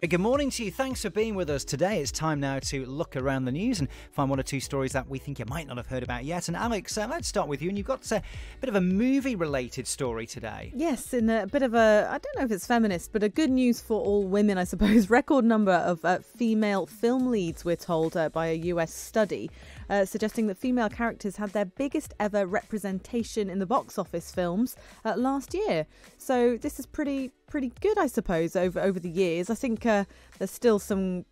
Good morning to you. Thanks for being with us today. It's time now to look around the news and find one or two stories that we think you might not have heard about yet. And Alex, let's start with you. And you've got a bit of a movie-related story today. Yes, in a bit of a, I don't know if it's feminist, but a good news for all women, I suppose. Record number of female film leads, we're told, by a US study, suggesting that female characters had their biggest ever representation in the box office films last year. So this is pretty good, I suppose, over the years. I think there's still some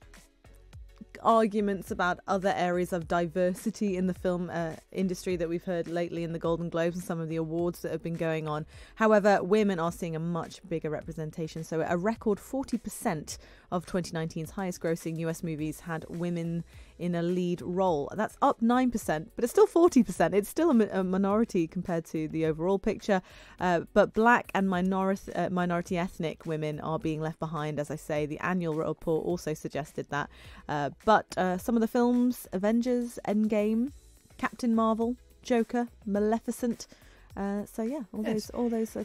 arguments about other areas of diversity in the film industry that we've heard lately in the Golden Globes and some of the awards that have been going on. However, women are seeing a much bigger representation. So a record 40% of 2019's highest grossing US movies had women in a lead role. That's up 9%, but it's still 40%. It's still a minority compared to the overall picture. But black and minority ethnic women are being left behind, as I say. The annual report also suggested that. But some of the films, Avengers, Endgame, Captain Marvel, Joker, Maleficent, all those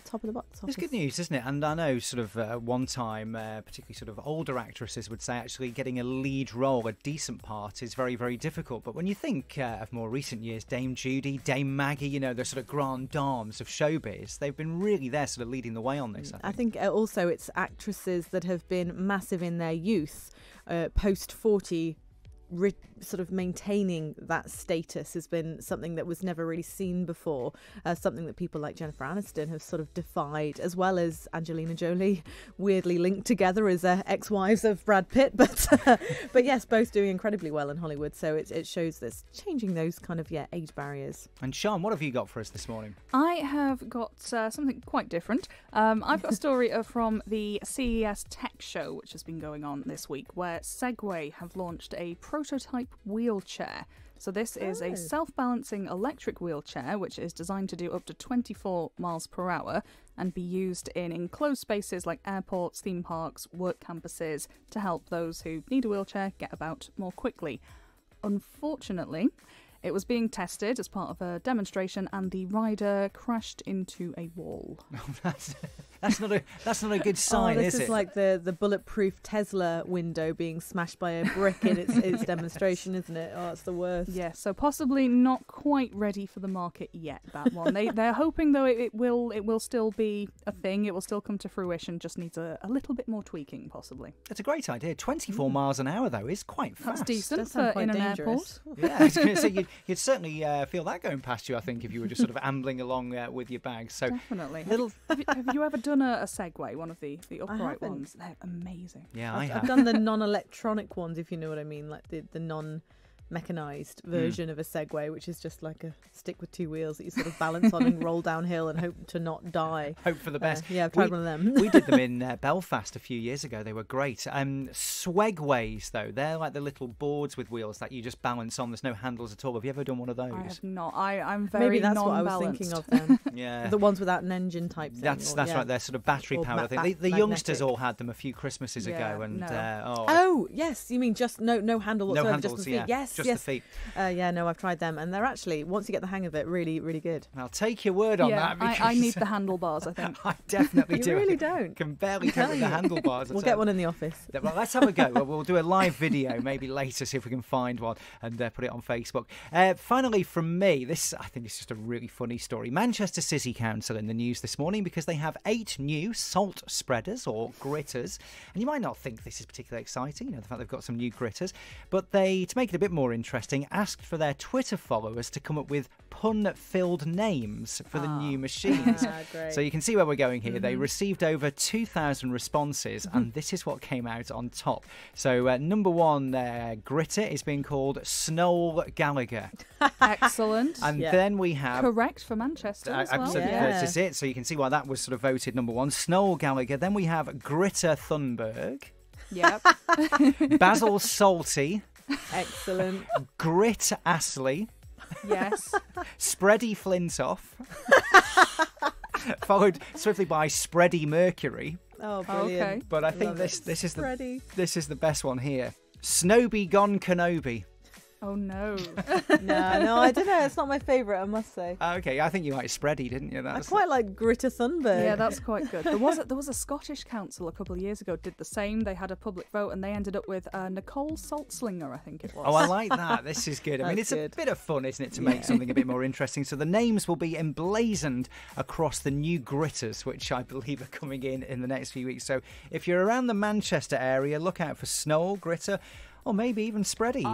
top of the box office. It's good news, isn't it? And I know sort of one time, particularly sort of older actresses would say actually getting a lead role, a decent part, is very, very difficult. But when you think of more recent years, Dame Judy, Dame Maggie, the sort of grand dames of showbiz, they've been really there sort of leading the way on this, I think also it's actresses that have been massive in their youth, post 40, sort of maintaining that status has been something that was never really seen before, something that people like Jennifer Aniston have sort of defied, as well as Angelina Jolie, weirdly linked together as ex-wives of Brad Pitt, but yes, both doing incredibly well in Hollywood. So it shows this changing those kind of age barriers. And Sean, what have you got for us this morning? I have got something quite different. I've got a story from the CES Tech Show, which has been going on this week, where Segway have launched a prototype wheelchair. So this is a self-balancing electric wheelchair which is designed to do up to 24 miles per hour and be used in enclosed spaces like airports, theme parks, work campuses to help those who need a wheelchair get about more quickly. Unfortunately, it was being tested as part of a demonstration and the rider crashed into a wall. That's not a good sign, this is it? This is like the bulletproof Tesla window being smashed by a brick in its demonstration, isn't it? Oh, it's the worst. Yeah, so possibly not quite ready for the market yet, that one. They're hoping, though, it will still be a thing. It will still come to fruition, just needs a little bit more tweaking, possibly. That's a great idea. 24 miles an hour, though, is quite fast. That's decent for in an airport. Yeah, I was going to say, you'd certainly feel that going past you, I think, if you were just sort of ambling along with your bags. So definitely. Have you ever done a Segway, one of the upright ones? They're amazing. Yeah, I've done the non-electronic ones, if you know what I mean, like the non-mechanized version of a Segway, which is just like a stick with two wheels that you sort of balance on and roll downhill and hope to not die. Hope for the best. Yeah, I've tried one of them. We did them in Belfast a few years ago. They were great. Swegways, though, they're like the little boards with wheels that you just balance on. There's no handles at all. Have you ever done one of those? I have not. I'm very Maybe that's non-balanced. What I was thinking of then. Yeah. The ones without an engine type thing. That's right. They're sort of battery powered. I think the youngsters all had them a few Christmases ago. And yes, you mean just no handle whatsoever, no handles, just the feet. Yes, just the feet. I've tried them, and they're actually, once you get the hang of it, really, really good. I'll take your word on that. Because I need the handlebars, I think. I definitely do. You really don't. Can barely do with the handlebars. We'll get one in the office. Well, let's have a go. We'll do a live video maybe later, see if we can find one and put it on Facebook. Finally, from me, this I think is just a really funny story. Manchester City Council in the news this morning because they have 8 new salt spreaders or gritters, and you might not think this is particularly exciting, the fact they've got some new gritters, but they, to make it a bit more interesting, asked for their Twitter followers to come up with pun-filled names for the new machines. So you can see where we're going here. They received over 2,000 responses, and this is what came out on top. So number 1 gritter is being called Snow Gallagher. Excellent. And then we have... Correct for Manchester as well. Absolutely, this is it. So you can see why that was sort of voted number 1. Snow Gallagher. Then we have Gritter Thunberg. Yep. Basil Salty. Excellent. Grit Astley. Yes. Spready Flintoff. Followed swiftly by Spready Mercury. Oh, brilliant. Okay. But I think this is the best one here. Snowby Gone Kenobi. Oh no. No, I don't know. It's not my favourite, I must say. Okay, I think you liked Spready, didn't you? I quite like Greta Thunberg. Yeah, that's quite good. There was a Scottish council a couple of years ago did the same. They had a public vote and they ended up with Nicole Saltzlinger, I think it was. Oh, I like that. This is good. I mean, it's a bit of fun, isn't it, to make something a bit more interesting. So the names will be emblazoned across the new Gritters, which I believe are coming in the next few weeks. So if you're around the Manchester area, look out for Snow, Gritter, or maybe even Spready.